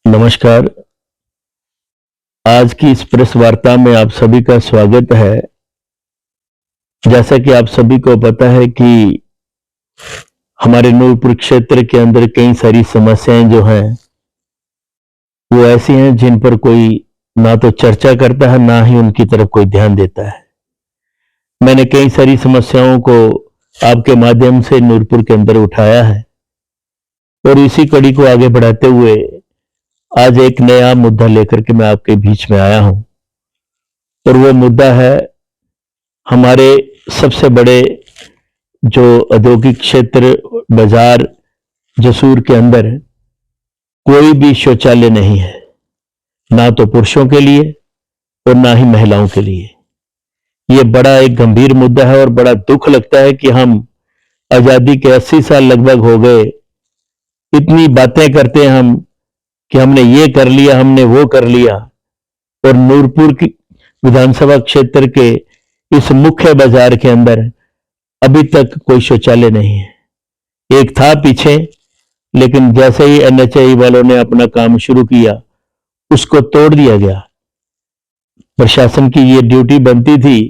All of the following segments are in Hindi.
नमस्कार। आज की इस प्रेस वार्ता में आप सभी का स्वागत है। जैसा कि आप सभी को पता है कि हमारे नूरपुर क्षेत्र के अंदर कई सारी समस्याएं जो हैं वो ऐसी हैं जिन पर कोई ना तो चर्चा करता है ना ही उनकी तरफ कोई ध्यान देता है। मैंने कई सारी समस्याओं को आपके माध्यम से नूरपुर के अंदर उठाया है और इसी कड़ी को आगे बढ़ाते हुए आज एक नया मुद्दा लेकर के मैं आपके बीच में आया हूं और वो मुद्दा है हमारे सबसे बड़े जो औद्योगिक क्षेत्र बाजार जसूर के अंदर कोई भी शौचालय नहीं है, ना तो पुरुषों के लिए और ना ही महिलाओं के लिए। ये बड़ा एक गंभीर मुद्दा है और बड़ा दुख लगता है कि हम आजादी के 80 साल लगभग हो गए, इतनी बातें करते हैं हम कि हमने ये कर लिया, हमने वो कर लिया, और नूरपुर की विधानसभा क्षेत्र के इस मुख्य बाजार के अंदर अभी तक कोई शौचालय नहीं है। एक था पीछे, लेकिन जैसे ही एनएचएआई वालों ने अपना काम शुरू किया उसको तोड़ दिया गया। प्रशासन की ये ड्यूटी बनती थी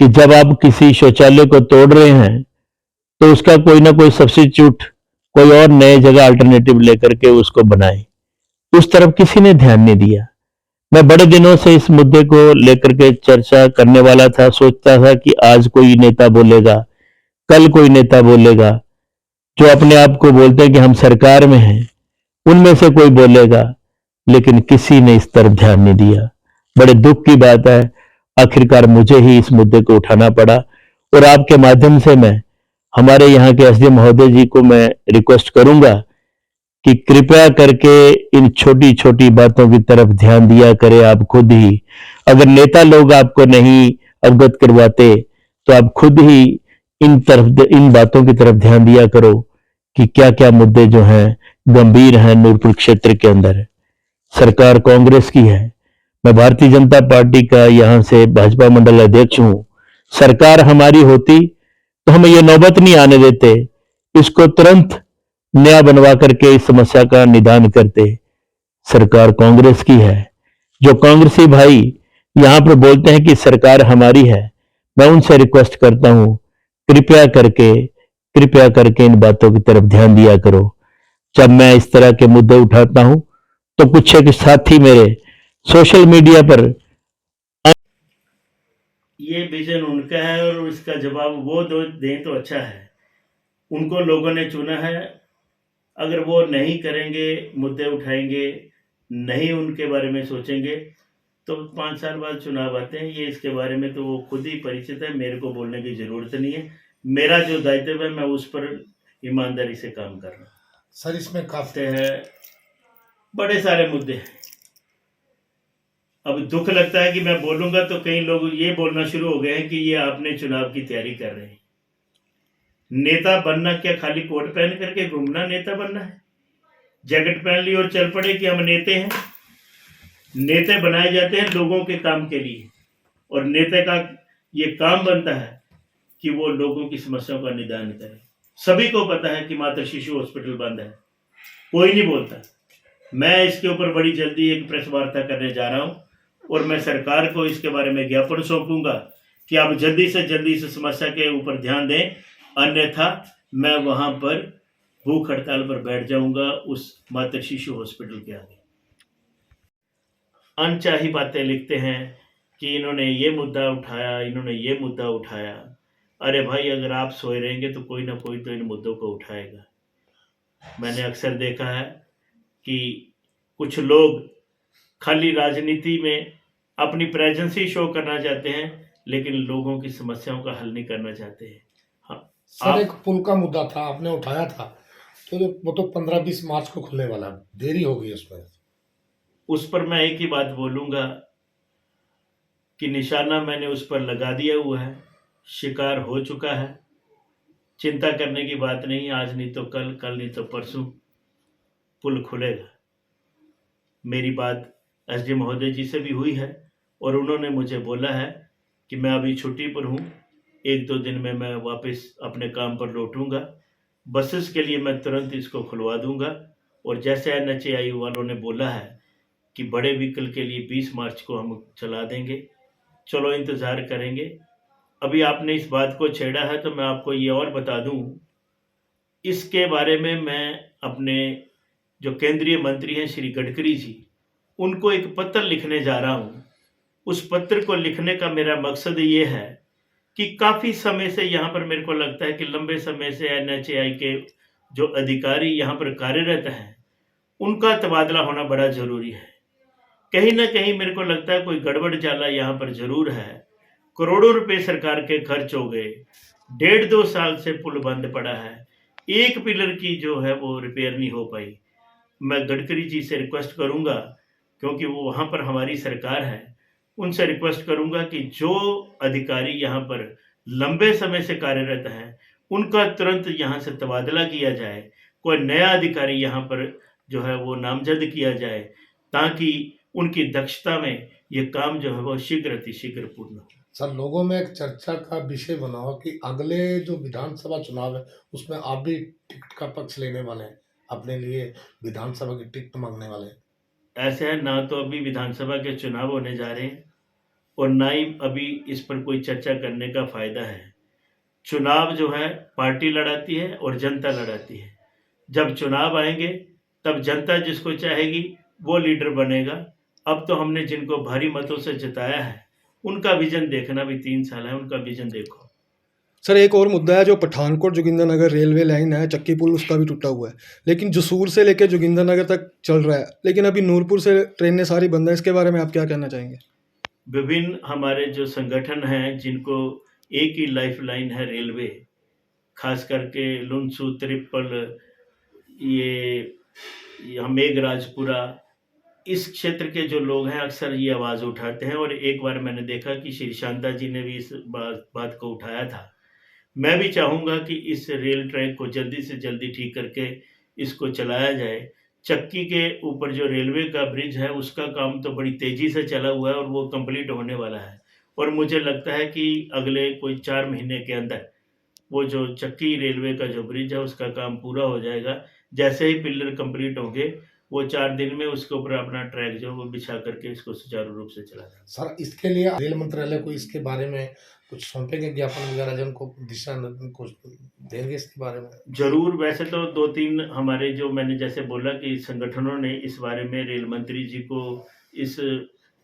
कि जब आप किसी शौचालय को तोड़ रहे हैं तो उसका कोई ना कोई सब्स्टिट्यूट, कोई और नए जगह अल्टरनेटिव लेकर के उसको बनाए। उस तरफ किसी ने ध्यान नहीं दिया। मैं बड़े दिनों से इस मुद्दे को लेकर के चर्चा करने वाला था, सोचता था कि आज कोई नेता बोलेगा, कल कोई नेता बोलेगा, जो अपने आप को बोलते हैं कि हम सरकार में हैं उनमें से कोई बोलेगा, लेकिन किसी ने इस तरफ ध्यान नहीं दिया। बड़े दुख की बात है, आखिरकार मुझे ही इस मुद्दे को उठाना पड़ा और आपके माध्यम से मैं हमारे यहाँ के एसडीएम महोदय जी को मैं रिक्वेस्ट करूंगा कि कृपया करके इन छोटी छोटी बातों की तरफ ध्यान दिया करें। आप खुद ही, अगर नेता लोग आपको नहीं अवगत करवाते तो आप खुद ही इन बातों की तरफ ध्यान दिया करो कि क्या क्या मुद्दे जो हैं गंभीर हैं नूरपुर क्षेत्र के अंदर। सरकार कांग्रेस की है, मैं भारतीय जनता पार्टी का यहां से भाजपा मंडल अध्यक्ष हूं। सरकार हमारी होती तो हम ये नौबत नहीं आने देते, इसको तुरंत नया बनवा करके इस समस्या का निदान करते। सरकार कांग्रेस की है। जो कांग्रेसी भाई यहां पर बोलते हैं कि सरकार हमारी है, मैं उनसे रिक्वेस्ट करता हूं, कृपया करके इन बातों की तरफ ध्यान दिया करो। जब मैं इस तरह के मुद्दे उठाता हूं तो कुछ एक साथी मेरे सोशल मीडिया पर ये विजन उनका है और इसका जवाब वो दें तो अच्छा है। उनको लोगों ने चुना है। अगर वो नहीं करेंगे, मुद्दे उठाएंगे, नहीं उनके बारे में सोचेंगे, तो 5 साल बाद चुनाव आते हैं। ये इसके बारे में तो वो खुद ही परिचित है, मेरे को बोलने की ज़रूरत नहीं है। मेरा जो दायित्व है मैं उस पर ईमानदारी से काम कर रहा हूँ। सर, इसमें काफी है, बड़े सारे मुद्दे हैं। अब दुख लगता है कि मैं बोलूंगा तो कई लोग ये बोलना शुरू हो गए हैं कि ये आपने चुनाव की तैयारी कर रहे हैं। नेता बनना क्या खाली कोट पहन करके घूमना नेता बनना है? जैकेट पहन ली और चल पड़े कि हम नेते हैं? नेता बनाए जाते हैं लोगों के काम के लिए, और नेता का ये काम बनता है कि वो लोगों की समस्याओं का निदान करे। सभी को पता है कि माता शिशु हॉस्पिटल बंद है, कोई नहीं बोलता। मैं इसके ऊपर बड़ी जल्दी एक प्रेस वार्ता करने जा रहा हूँ और मैं सरकार को इसके बारे में ज्ञापन सौंपूंगा कि आप जल्दी से जल्दी इस समस्या के ऊपर ध्यान दें, अन्यथा मैं वहां पर भूख हड़ताल पर बैठ जाऊंगा उस मातृ शिशु हॉस्पिटल के आगे। अनचाही बातें लिखते हैं कि इन्होंने ये मुद्दा उठाया, इन्होंने ये मुद्दा उठाया। अरे भाई, अगर आप सोए रहेंगे तो कोई ना कोई तो इन मुद्दों को उठाएगा। मैंने अक्सर देखा है कि कुछ लोग खाली राजनीति में अपनी प्रेजेंसी शो करना चाहते हैं, लेकिन लोगों की समस्याओं का हल नहीं करना चाहते हैं। हाँ, सर, एक पुल का मुद्दा था, आपने उठाया था, तो वो तो 15-20 मार्च को खुलने वाला, देरी हो गई उसमें। उस पर मैं एक ही बात बोलूंगा कि निशाना मैंने उस पर लगा दिया हुआ है, शिकार हो चुका है। चिंता करने की बात नहीं, आज नहीं तो कल, कल नहीं तो परसों पुल खुलेगा। मेरी बात एसडी महोदय जी से भी हुई है और उन्होंने मुझे बोला है कि मैं अभी छुट्टी पर हूँ, 1-2 दिन में मैं वापस अपने काम पर लौटूंगा। बसेस के लिए मैं तुरंत इसको खुलवा दूंगा और जैसे NHAI वालों ने बोला है कि बड़े व्हीकल के लिए 20 मार्च को हम चला देंगे, चलो इंतज़ार करेंगे। अभी आपने इस बात को छेड़ा है तो मैं आपको ये और बता दूं, इसके बारे में मैं अपने जो केंद्रीय मंत्री हैं श्री गडकरी जी, उनको एक पत्र लिखने जा रहा हूं। उस पत्र को लिखने का मेरा मकसद ये है कि काफ़ी समय से यहाँ पर मेरे को लगता है कि लंबे समय से NHAI के जो अधिकारी यहाँ पर कार्यरत हैं, उनका तबादला होना बड़ा ज़रूरी है। कहीं न कहीं मेरे को लगता है कोई गड़बड़ चाला यहाँ पर ज़रूर है। करोड़ों रुपए सरकार के खर्च हो गए, 1.5-2 साल से पुल बंद पड़ा है, एक पिलर की जो है वो रिपेयर नहीं हो पाई। मैं गडकरी जी से रिक्वेस्ट करूँगा, क्योंकि वो वहाँ पर हमारी सरकार है, उनसे रिक्वेस्ट करूँगा कि जो अधिकारी यहाँ पर लंबे समय से कार्यरत हैं, उनका तुरंत यहाँ से तबादला किया जाए। कोई नया अधिकारी यहाँ पर जो है वो नामज़द किया जाए, ताकि उनकी दक्षता में ये काम जो है वो शीघ्र अतिशीघ्र पूर्ण हो। सर, लोगों में एक चर्चा का विषय बना हो कि अगले जो विधानसभा चुनाव है उसमें आप भी टिकट का पक्ष लेने वाले हैं, अपने लिए विधानसभा की टिकट मांगने वाले हैं। ऐसे है, ना तो अभी विधानसभा के चुनाव होने जा रहे हैं और ना ही अभी इस पर कोई चर्चा करने का फ़ायदा है। चुनाव जो है पार्टी लड़ाती है और जनता लड़ाती है। जब चुनाव आएंगे तब जनता जिसको चाहेगी वो लीडर बनेगा। अब तो हमने जिनको भारी मतों से जिताया है, उनका विजन देखना, भी 3 साल है, उनका विजन देखो। सर, एक और मुद्दा है जो पठानकोट जोगिंदरनगर रेलवे लाइन है, चक्की पुल उसका भी टूटा हुआ है, लेकिन जसूर से लेकर जोगिंदरनगर तक चल रहा है, लेकिन अभी नूरपुर से ट्रेनें सारी बंद है। इसके बारे में आप क्या कहना चाहेंगे? विभिन्न हमारे जो संगठन हैं जिनको एक ही लाइफ लाइन है रेलवे, खास करके लुनसू, त्रिपल, ये मेघराजपुरा, इस क्षेत्र के जो लोग हैं अक्सर ये आवाज़ उठाते हैं। और एक बार मैंने देखा कि श्री शांता जी ने भी इस बात को उठाया था। मैं भी चाहूँगा कि इस रेल ट्रैक को जल्दी से जल्दी ठीक करके इसको चलाया जाए। चक्की के ऊपर जो रेलवे का ब्रिज है उसका काम तो बड़ी तेज़ी से चला हुआ है और वो कंप्लीट होने वाला है, और मुझे लगता है कि अगले कोई 4 महीने के अंदर वो जो चक्की रेलवे का जो ब्रिज है उसका काम पूरा हो जाएगा। जैसे ही पिलर कंप्लीट होंगे, वो 4 दिन में उसके ऊपर अपना ट्रैक जो है वो बिछा करके इसको सुचारू रूप से चला जाएगा। सर, इसके लिए रेल मंत्रालय को इसके बारे में कुछ सौंपेंगे ज्ञापन वगैरह, जिनको दिशा कुछ देंगे इसके बारे में? ज़रूर। वैसे तो 2-3 हमारे जो मैंने जैसे बोला कि संगठनों ने इस बारे में रेल मंत्री जी को इस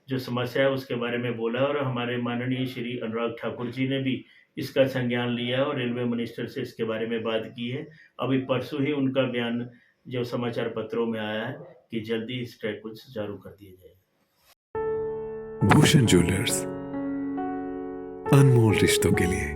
जो समस्या है उसके बारे में बोला, और हमारे माननीय श्री अनुराग ठाकुर जी ने भी इसका संज्ञान लिया है और रेलवे मिनिस्टर से इसके बारे में बात की है। अभी परसों ही उनका बयान जो समाचार पत्रों में आया है कि जल्दी इस ट्रैक को सुचारू कर दिया जाएगा। भूषण ज्वेलर्स, अनमोल रिश्तों के लिए।